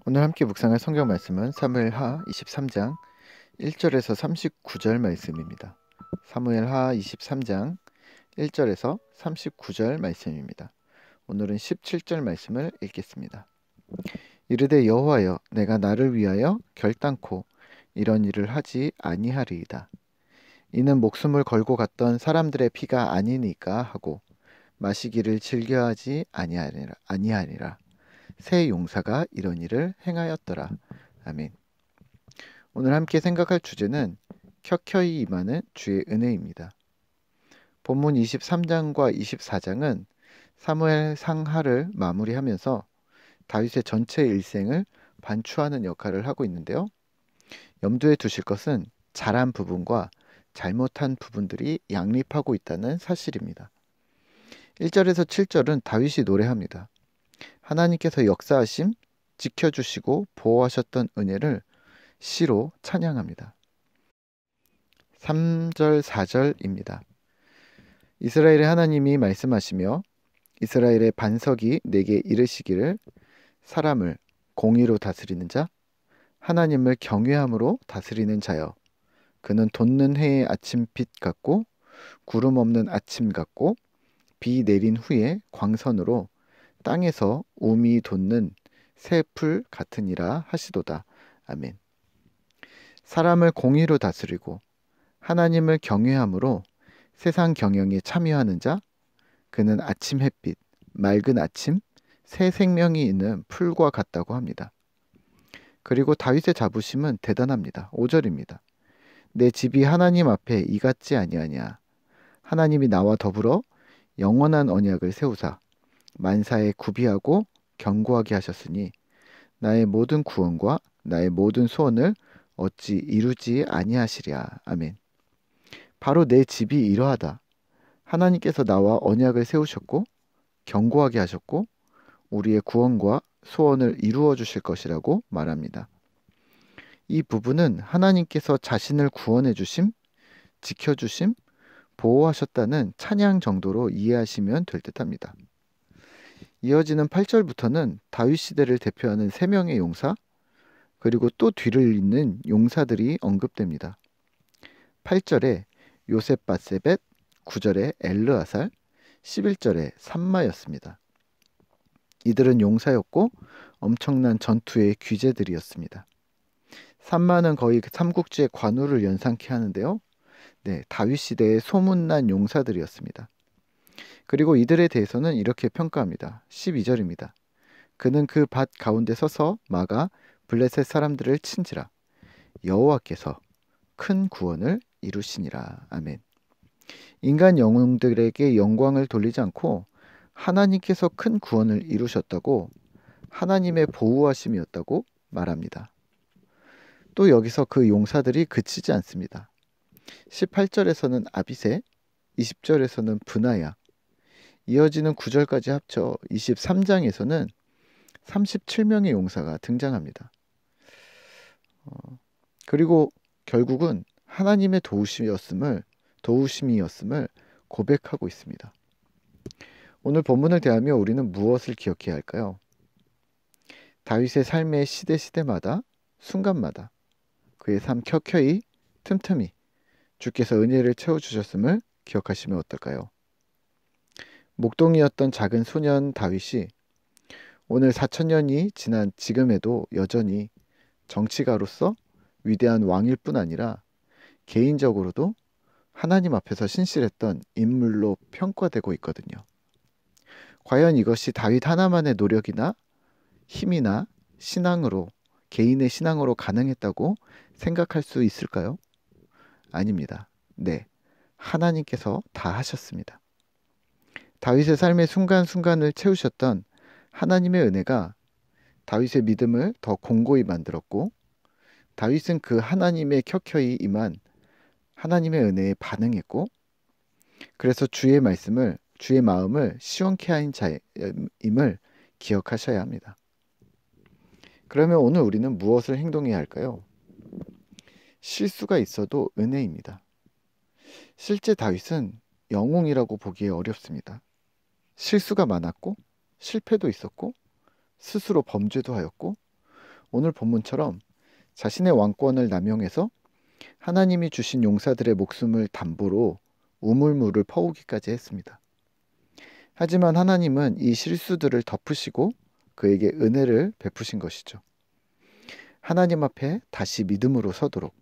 오늘 함께 묵상할 성경 말씀은 사무엘하 23장 1절에서 39절 말씀입니다. 사무엘하 23장 1절에서 39절 말씀입니다. 오늘은 17절 말씀을 읽겠습니다. 이르되 여호와여, 내가 나를 위하여 결단코 이런 일을 하지 아니하리이다. 이는 목숨을 걸고 갔던 사람들의 피가 아니니까 하고 마시기를 즐겨하지 아니하리라. 새 용사가 이런 일을 행하였더라. 아멘. 오늘 함께 생각할 주제는 켜켜이 임하는 주의 은혜입니다. 본문 23장과 24장은 사무엘 상하를 마무리하면서 다윗의 전체 일생을 반추하는 역할을 하고 있는데요. 염두에 두실 것은 잘한 부분과 잘못한 부분들이 양립하고 있다는 사실입니다. 1절에서 7절은 다윗이 노래합니다. 하나님께서 역사하심, 지켜주시고 보호하셨던 은혜를 시로 찬양합니다. 3절, 4절입니다. 이스라엘의 하나님이 말씀하시며 이스라엘의 반석이 내게 이르시기를 사람을 공의로 다스리는 자, 하나님을 경외함으로 다스리는 자여. 그는 돋는 해의 아침빛 같고 구름 없는 아침 같고 비 내린 후에 광선으로 땅에서 우미 돋는 새 풀 같으니라 하시도다. 아멘. 사람을 공의로 다스리고 하나님을 경외함으로 세상 경영에 참여하는 자, 그는 아침 햇빛, 맑은 아침, 새 생명이 있는 풀과 같다고 합니다. 그리고 다윗의 자부심은 대단합니다. 5절입니다. 내 집이 하나님 앞에 이같지 아니하냐. 하나님이 나와 더불어 영원한 언약을 세우사 만사에 구비하고 견고하게 하셨으니 나의 모든 구원과 나의 모든 소원을 어찌 이루지 아니하시랴. 아멘. 바로 내 집이 이러하다. 하나님께서 나와 언약을 세우셨고 견고하게 하셨고 우리의 구원과 소원을 이루어 주실 것이라고 말합니다. 이 부분은 하나님께서 자신을 구원해 주심, 지켜 주심, 보호하셨다는 찬양 정도로 이해하시면 될 듯합니다. 이어지는 8절부터는 다윗 시대를 대표하는 3명의 용사, 그리고 또 뒤를 잇는 용사들이 언급됩니다. 8절에 요셉바세벳, 9절에 엘르아살, 11절에 삼마였습니다. 이들은 용사였고 엄청난 전투의 귀재들이었습니다. 삼마는 거의 삼국지의 관우를 연상케 하는데요. 다윗 시대의 소문난 용사들이었습니다. 그리고 이들에 대해서는 이렇게 평가합니다. 12절입니다. 그는 그 밭 가운데 서서 막아 블레셋 사람들을 친지라. 여호와께서 큰 구원을 이루시니라. 아멘. 인간 영웅들에게 영광을 돌리지 않고 하나님께서 큰 구원을 이루셨다고, 하나님의 보호하심이었다고 말합니다. 또 여기서 그 용사들이 그치지 않습니다. 18절에서는 아비새, 20절에서는 브나야, 이어지는 9절까지 합쳐 23장에서는 37명의 용사가 등장합니다. 그리고 결국은 하나님의 도우심이었음을 고백하고 있습니다. 오늘 본문을 대하며 우리는 무엇을 기억해야 할까요? 다윗의 삶의 시대마다, 순간마다 그의 삶 켜켜이, 틈틈이 주께서 은혜를 채워주셨음을 기억하시면 어떨까요? 목동이었던 작은 소년 다윗이 오늘 4,000년이 지난 지금에도 여전히 정치가로서 위대한 왕일 뿐 아니라 개인적으로도 하나님 앞에서 신실했던 인물로 평가되고 있거든요. 과연 이것이 다윗 하나만의 노력이나 힘이나 개인의 신앙으로 가능했다고 생각할 수 있을까요? 아닙니다. 하나님께서 다 하셨습니다. 다윗의 삶의 순간순간을 채우셨던 하나님의 은혜가 다윗의 믿음을 더 공고히 만들었고, 다윗은 그 하나님의 켜켜이 임한 하나님의 은혜에 반응했고, 그래서 주의 마음을 시원케 하인 자임을 기억하셔야 합니다. 그러면 오늘 우리는 무엇을 행동해야 할까요? 실수가 있어도 은혜입니다. 실제 다윗은 영웅이라고 보기에 어렵습니다. 실수가 많았고 실패도 있었고 스스로 범죄도 하였고 오늘 본문처럼 자신의 왕권을 남용해서 하나님이 주신 용사들의 목숨을 담보로 우물물을 퍼오기까지 했습니다. 하지만 하나님은 이 실수들을 덮으시고 그에게 은혜를 베푸신 것이죠. 하나님 앞에 다시 믿음으로 서도록,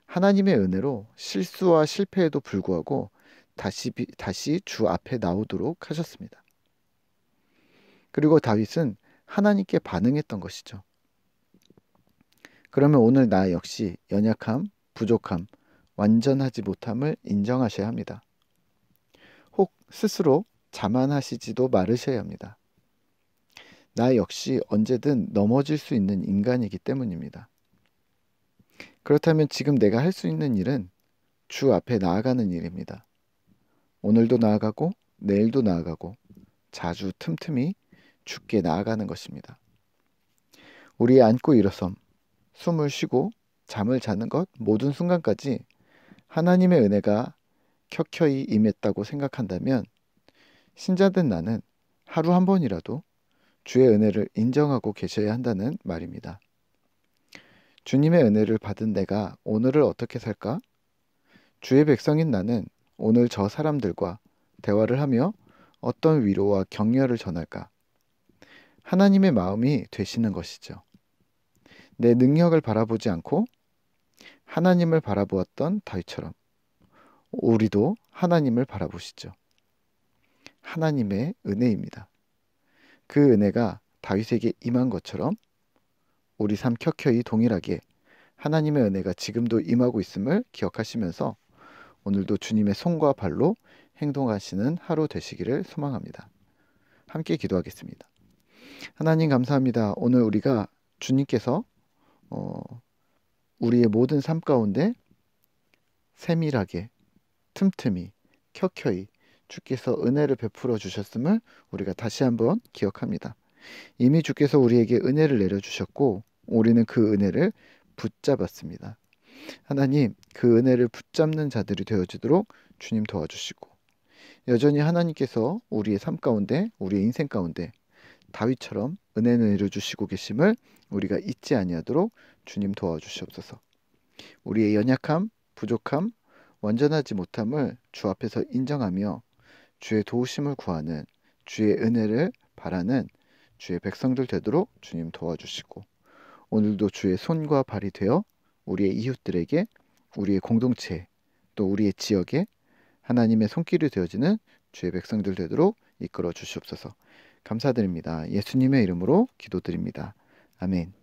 하나님의 은혜로 실수와 실패에도 불구하고 다시 주 앞에 나오도록 하셨습니다. 그리고 다윗은 하나님께 반응했던 것이죠. 그러면 오늘 나 역시 연약함, 부족함, 완전하지 못함을 인정하셔야 합니다. 혹 스스로 자만하시지도 말으셔야 합니다. 나 역시 언제든 넘어질 수 있는 인간이기 때문입니다. 그렇다면 지금 내가 할 수 있는 일은 주 앞에 나아가는 일입니다. 오늘도 나아가고 내일도 나아가고 자주 틈틈이 주께 나아가는 것입니다. 우리의 앉고 일어섬, 숨을 쉬고 잠을 자는 것 모든 순간까지 하나님의 은혜가 켜켜이 임했다고 생각한다면 신자된 나는 하루 한 번이라도 주의 은혜를 인정하고 계셔야 한다는 말입니다. 주님의 은혜를 받은 내가 오늘을 어떻게 살까? 주의 백성인 나는 오늘 저 사람들과 대화를 하며 어떤 위로와 격려를 전할까? 하나님의 마음이 되시는 것이죠. 내 능력을 바라보지 않고 하나님을 바라보았던 다윗처럼 우리도 하나님을 바라보시죠. 하나님의 은혜입니다. 그 은혜가 다윗에게 임한 것처럼 우리 삶 켜켜이 동일하게 하나님의 은혜가 지금도 임하고 있음을 기억하시면서 오늘도 주님의 손과 발로 행동하시는 하루 되시기를 소망합니다. 함께 기도하겠습니다. 하나님 감사합니다. 오늘 우리가 주님께서 우리의 모든 삶 가운데 세밀하게 틈틈이 켜켜이 주께서 은혜를 베풀어 주셨음을 우리가 다시 한번 기억합니다. 이미 주께서 우리에게 은혜를 내려주셨고 우리는 그 은혜를 붙잡았습니다. 하나님, 그 은혜를 붙잡는 자들이 되어지도록 주님 도와주시고 여전히 하나님께서 우리의 삶 가운데 우리의 인생 가운데 다윗처럼 은혜를 내려주시고 계심을 우리가 잊지 아니하도록 주님 도와주시옵소서. 우리의 연약함, 부족함, 완전하지 못함을 주 앞에서 인정하며 주의 도우심을 구하는 주의 은혜를 바라는 주의 백성들 되도록 주님 도와주시고 오늘도 주의 손과 발이 되어 우리의 이웃들에게 우리의 공동체에 또 우리의 지역에 하나님의 손길이 되어지는 주의 백성들 되도록 이끌어 주시옵소서. 감사드립니다. 예수님의 이름으로 기도드립니다. 아멘.